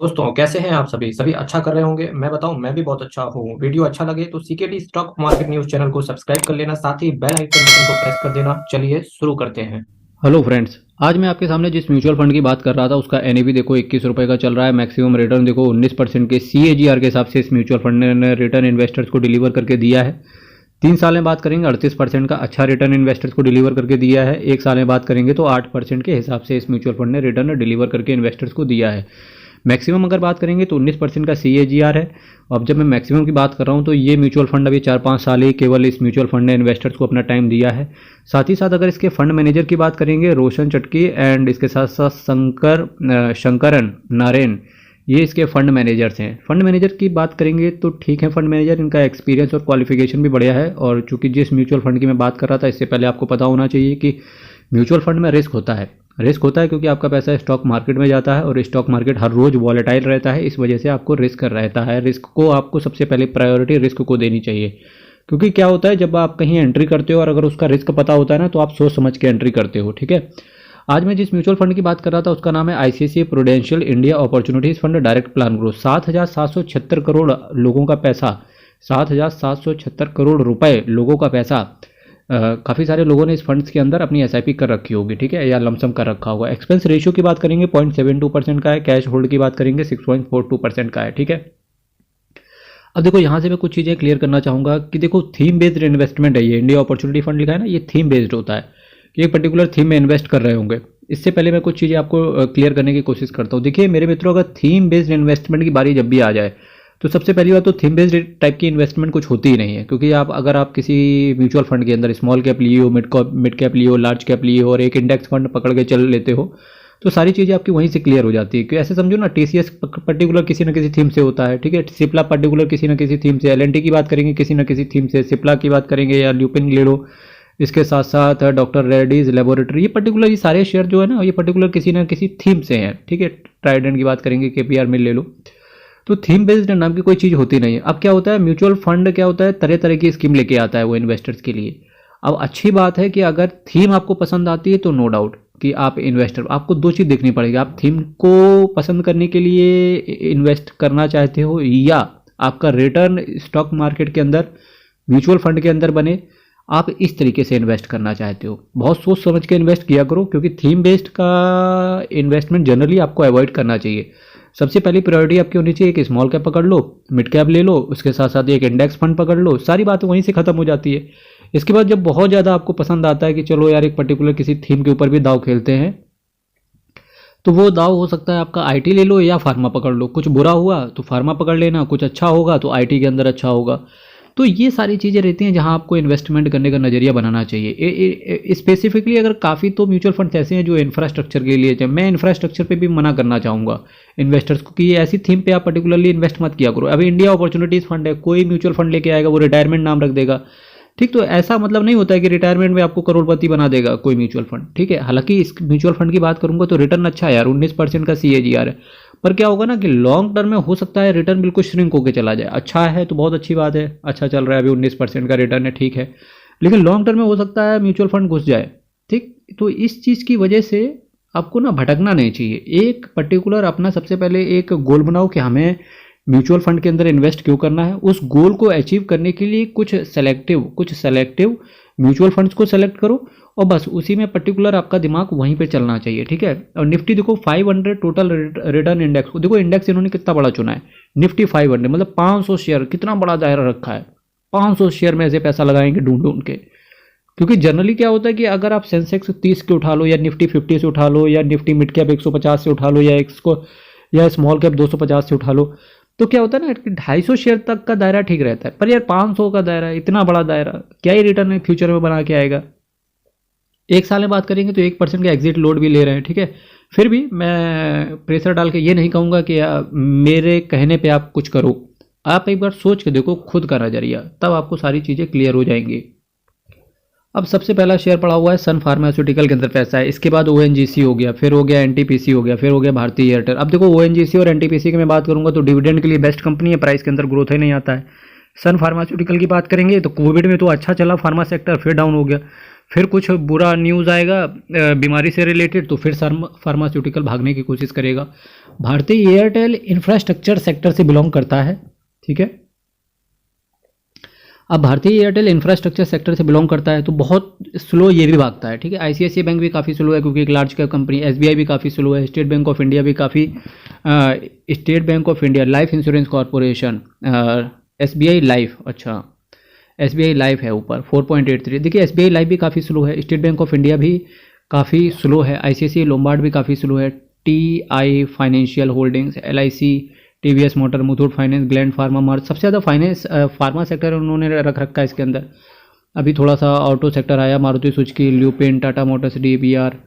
दोस्तों कैसे हैं आप सभी सभी अच्छा कर रहे होंगे। मैं बताऊं, मैं भी बहुत अच्छा हूँ। वीडियो अच्छा लगे तो CKD stock market news channel को सब्सक्राइब कर लेना, साथ ही बेल आइकन बटन को प्रेस कर देना। चलिए शुरू करते हैं। हेलो फ्रेंड्स, आज मैं आपके सामने जिस म्यूचुअल फंड की बात कर रहा था उसका एनएवी देखो 21 रुपये का चल रहा है। मैक्सिमम रिटर्न देखो 19% के सीएजीआर के हिसाब से इस म्यूचुअल फंड ने रिटर्न इन्वेस्टर्स को डिलीवर करके दिया है। 3 साल में बात करेंगे 38% का अच्छा रिटर्न इन्वेस्टर्स को डिलीवर करके दिया है। 1 साल में बात करेंगे तो 8% के हिसाब से इस म्यूचुअल फंड ने रिटर्न डिलीवर करके इन्वेस्टर्स को दिया है। मैक्सिमम अगर बात करेंगे तो 19% का सीएजीआर है। अब जब मैं मैक्सिमम की बात कर रहा हूँ तो ये म्यूचुअल फंड अभी 4-5 साल ही केवल इस म्यूचुअल फंड ने इन्वेस्टर्स को अपना टाइम दिया है। साथ ही साथ अगर इसके फंड मैनेजर की बात करेंगे रोशन चटकी एंड इसके साथ साथ शंकरन नारायण, ये इसके फंड मैनेजर्स हैं। फंड मैनेजर की बात करेंगे तो ठीक है, फंड मैनेजर इनका एक्सपीरियंस और क्वालिफिकेशन भी बढ़िया है। और चूंकि जिस म्यूचुअल फंड की मैं बात कर रहा था इससे पहले आपको पता होना चाहिए कि म्यूचुअल फंड में रिस्क होता है क्योंकि आपका पैसा स्टॉक मार्केट में जाता है और स्टॉक मार्केट हर रोज वॉलेटाइल रहता है। इस वजह से आपको रिस्क रहता है। रिस्क को आपको सबसे पहले प्रायोरिटी रिस्क को देनी चाहिए, क्योंकि क्या होता है जब आप कहीं एंट्री करते हो और अगर उसका रिस्क पता होता है ना तो आप सोच समझ के एंट्री करते हो। ठीक है, आज मैं जिस म्यूचुअल फंड की बात कर रहा था उसका नाम है ICICI prudential India opportunities fund direct plan growth. 7,776 crore लोगों का पैसा, 7,776 करोड़ रुपए लोगों का पैसा, काफ़ी सारे लोगों ने इस फंड्स के अंदर अपनी एसआईपी कर रखी होगी। ठीक है, या लमसम कर रखा होगा। एक्सपेंस रेशियो की बात करेंगे 0.72% का है। कैश होल्ड की बात करेंगे 6.42% का है। ठीक है, अब देखो यहाँ से मैं कुछ चीज़ें क्लियर करना चाहूँगा कि देखो थीम बेस्ड इन्वेस्टमेंट है ये। इंडिया अपॉर्चुनिटी फंड लिखा है ना, ये थीम बेस्ड होता है कि एक पर्टिकुलर थीम में इन्वेस्ट कर रहे होंगे। इससे पहले मैं कुछ चीज़ें आपको क्लियर करने की कोशिश करता हूँ। देखिए मेरे मित्रों, अगर थीम बेस्ड इन्वेस्टमेंट की बारी जब भी आ जाए तो सबसे पहली बात तो थीम बेस्ड टाइप की इन्वेस्टमेंट कुछ होती ही नहीं है, क्योंकि अगर आप किसी म्यूचुअल फंड के अंदर स्मॉल कैप लिए हो, मिड कैप लिए हो, लार्ज कैप लिए हो और एक इंडेक्स फंड पकड़ के चल लेते हो तो सारी चीज़ें आपकी वहीं से क्लियर हो जाती है। कि ऐसे समझो ना, टीसीएस पर्टिकुलर किसी न किसी थीम से होता है। ठीक है, सिप्ला पर्टिकुलर किसी न किसी थीम से, एलएनटी की बात करेंगे किसी न किसी थीम से, सिप्ला की बात करेंगे या ल्यूपिन ले लो, इसके साथ साथ डॉक्टर रेड्डीज लेबोरेटरी, ये पर्टिकुलर ये सारे शेयर जो है ना ये पर्टिकुलर किसी न किसी थीम से हैं। ठीक है, ट्राइडेंट की बात करेंगे, केपीआर मिल ले लो। तो थीम बेस्ड नाम की कोई चीज़ होती नहीं है। अब क्या होता है, म्यूचुअल फंड क्या होता है, तरह तरह की स्कीम लेके आता है वो इन्वेस्टर्स के लिए। अब अच्छी बात है कि अगर थीम आपको पसंद आती है तो नो डाउट कि आप इन्वेस्टर, आपको दो चीज़ देखनी पड़ेगी। आप थीम को पसंद करने के लिए इन्वेस्ट करना चाहते हो या आपका रिटर्न स्टॉक मार्केट के अंदर म्यूचुअल फंड के अंदर बने, आप इस तरीके से इन्वेस्ट करना चाहते हो। बहुत सोच समझ के इन्वेस्ट किया करो, क्योंकि थीम बेस्ड का इन्वेस्टमेंट जनरली आपको अवॉइड करना चाहिए। सबसे पहली प्रायोरिटी आपकी होनी चाहिए कि स्मॉल कैप पकड़ लो, मिड कैप ले लो, उसके साथ साथ एक इंडेक्स फंड पकड़ लो। सारी बातें वहीं से खत्म हो जाती है। इसके बाद जब बहुत ज़्यादा आपको पसंद आता है कि चलो यार एक पर्टिकुलर किसी थीम के ऊपर भी दाव खेलते हैं, तो वो दाव हो सकता है आपका आईटी ले लो या फार्मा पकड़ लो। कुछ बुरा हुआ तो फार्मा पकड़ लेना, कुछ अच्छा होगा तो आईटी के अंदर अच्छा होगा। तो ये सारी चीज़ें रहती हैं जहां आपको इन्वेस्टमेंट करने का नज़रिया बनाना चाहिए। स्पेसिफिकली अगर काफ़ी तो म्यूचुअल फंड्स ऐसे हैं जो इंफ्रास्ट्रक्चर के लिए, मैं इंफ्रास्ट्रक्चर पे भी मना करना चाहूँगा इन्वेस्टर्स को कि ये ऐसी थीम पे आप पर्टिकुलरली इन्वेस्ट मत किया करो। अभी इंडिया अपॉर्चुनिटीज़ फंड है, कोई म्यूचुअल फंड लेके आएगा वो रिटायरमेंट नाम रख देगा। ठीक, तो ऐसा मतलब नहीं होता है कि रिटायरमेंट में आपको करोड़पति बना देगा कोई म्यूचुअल फंड। ठीक है, हालांकि इस म्यूचुअल फंड की बात करूंगा तो रिटर्न अच्छा है यार, 19% का सीएजीआर है। पर क्या होगा ना कि लॉन्ग टर्म में हो सकता है रिटर्न बिल्कुल श्रिंक होकर चला जाए। अच्छा है तो बहुत अच्छी बात है, अच्छा चल रहा है, अभी 19% का रिटर्न है, ठीक है। लेकिन लॉन्ग टर्म में हो सकता है म्यूचुअल फंड घुस जाए। ठीक, तो इस चीज़ की वजह से आपको ना भटकना नहीं चाहिए। एक पर्टिकुलर अपना सबसे पहले एक गोल बनाओ कि हमें म्यूचुअल फंड के अंदर इन्वेस्ट क्यों करना है। उस गोल को अचीव करने के लिए कुछ सेलेक्टिव म्यूचुअल फंड्स को सेलेक्ट करो और बस उसी में पर्टिकुलर आपका दिमाग वहीं पे चलना चाहिए। ठीक है, और निफ्टी देखो 500 टोटल रिटर्न इंडेक्स को देखो, इंडेक्स इन्होंने कितना बड़ा चुना है, निफ्टी 500, मतलब 500 शेयर, कितना बड़ा दायरा रखा है। 500 शेयर में ऐसे पैसा लगाएंगे ढूंढ ढूंढ के। क्योंकि जनरली क्या होता है कि अगर आप सेंसेक्स 30 के उठा लो या निफ्टी 50 से उठा लो या निफ्टी मिड कैप 150 से उठा लो या एक्स को या स्मॉल कैप 250 से उठा लो, तो क्या होता है ना कि 250 शेयर तक का दायरा ठीक रहता है। पर यार 500 का दायरा, इतना बड़ा दायरा, क्या ही रिटर्न है फ्यूचर में बना के आएगा। 1 साल में बात करेंगे तो 1% का एग्जिट लोड भी ले रहे हैं। ठीक है, फिर भी मैं प्रेशर डाल के ये नहीं कहूँगा कि मेरे कहने पे आप कुछ करो। आप एक बार सोच के देखो खुद का नज़रिया, तब आपको सारी चीज़ें क्लियर हो जाएंगी। अब सबसे पहला शेयर पड़ा हुआ है सन फार्मास्यूटिकल के अंदर पैसा है। इसके बाद ओएनजीसी हो गया, फिर हो गया एनटीपीसी हो गया, फिर हो गया भारतीय एयरटेल। अब देखो ओएनजीसी और एनटीपीसी की मैं बात करूंगा तो डिविडेंड के लिए बेस्ट कंपनी है, प्राइस के अंदर ग्रोथ ही नहीं आता है। सन फार्मास्यूटिकल की बात करेंगे तो कोविड में तो अच्छा चला फार्मा सेक्टर, फिर डाउन हो गया। फिर कुछ बुरा न्यूज़ आएगा बीमारी से रिलेटेड तो फिर फार्मास्यूटिकल भागने की कोशिश करेगा। भारतीय एयरटेल इंफ्रास्ट्रक्चर सेक्टर से बिलोंग करता है, ठीक है। अब भारतीय एयरटेल इंफ्रास्ट्रक्चर सेक्टर से बिलोंग करता है तो बहुत स्लो ये भी भागता है, ठीक है। आईसीआईसीआई बैंक भी काफ़ी स्लो है क्योंकि एक लार्ज कैप कंपनी, एसबीआई भी काफ़ी स्लो है, स्टेट बैंक ऑफ इंडिया भी काफ़ी, state bank of India life insurance corporation, SBI life, अच्छा एसबीआई लाइफ है ऊपर 4.83। देखिए एसबीआई लाइफ भी काफ़ी स्लो है, स्टेट बैंक ऑफ इंडिया भी काफ़ी स्लो है, आईसीआईसीआई लोम्बार्ड भी काफ़ी स्लो है, TI financial holdings, LIC, TVS motor, Muthoot finance, Gland Pharma, March, सबसे ज़्यादा फाइनेंस फार्मा सेक्टर उन्होंने रख रखा है इसके अंदर। अभी थोड़ा सा ऑटो सेक्टर आया, Maruti Suzuki, Lupin, Tata motors, DBR,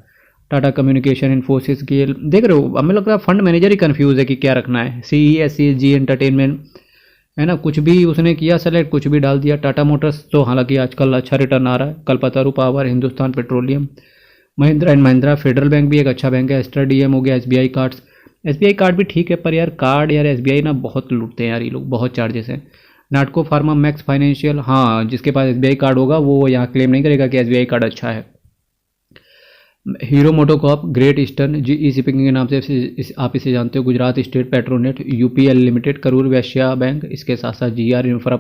Tata communication, Infosys, GAIL. देख रहे हो, हमें लगता है फंड मैनेजर ही कंफ्यूज है कि क्या रखना है। CESG एंटरटेनमेंट है ना, कुछ भी उसने किया सेलेक्ट, कुछ भी डाल दिया। टाटा मोटर्स तो हालांकि आजकल अच्छा रिटर्न आ रहा है, Kalpataru power, Hindustan petroleum, Mahindra and Mahindra, federal bank भी एक अच्छा बैंक है, एस्ट्रा डीएम हो गया, एसबीआई कार्ड्स, एसबीआई कार्ड भी ठीक है, पर यार कार्ड यार एसबीआई ना बहुत लूटते हैं यार ये लोग, बहुत चार्जेस हैं। नाटको फार्मा, मैक्स फाइनेंशियल, हाँ जिसके पास एसबीआई कार्ड होगा वो यहाँ क्लेम नहीं करेगा कि एसबीआई कार्ड अच्छा है। Hero MotoCorp, great eastern, GE shipping के नाम से आप इसे जानते हो, Gujarat state Petronet, UPL limited, Karur Vysya bank, इसके साथ साथ जीआर इंफ्रा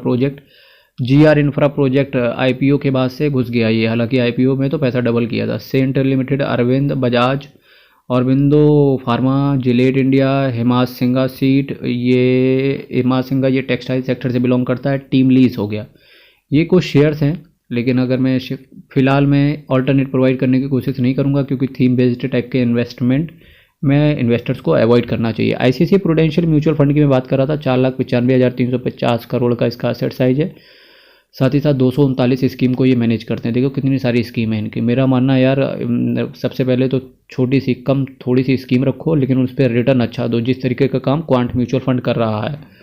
प्रोजेक्ट आईपीओ के बाद से घुस गया ये, हालांकि आईपीओ में तो पैसा डबल किया था। Cent limited, Arvind, Bajaj, Aurobindo pharma, Gillette India, हिमासिंगा सीट, ये हिमासिंगा ये टेक्सटाइल सेक्टर से बिलोंग करता है। टीम लीज हो गया, ये कुछ शेयर्स हैं, लेकिन अगर मैं फिलहाल मैं ऑल्टरनेट प्रोवाइड करने की कोशिश नहीं करूंगा क्योंकि थीम बेस्ड टाइप के इन्वेस्टमेंट में इन्वेस्टर्स को अवॉइड करना चाहिए। आईसीआईसीआई प्रूडेंशियल म्यूचुअल फंड की मैं बात कर रहा था, 4,95,350 करोड़ का इसका असेट साइज है, साथ ही साथ 239 स्कीम को ये मैनेज करते हैं। देखो कितनी सारी स्कीम है इनकी। मेरा मानना है यार, सबसे पहले तो छोटी सी कम थोड़ी सी स्कीम रखो लेकिन उस पर रिटर्न अच्छा दो, जिस तरीके का काम क्वांट म्यूचुअल फंड कर रहा है।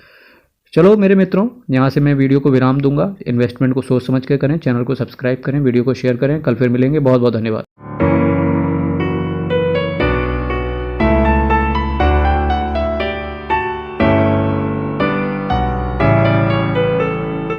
चलो मेरे मित्रों, यहाँ से मैं वीडियो को विराम दूंगा। इन्वेस्टमेंट को सोच समझ के करें, चैनल को सब्सक्राइब करें, वीडियो को शेयर करें। कल फिर मिलेंगे, बहुत बहुत धन्यवाद।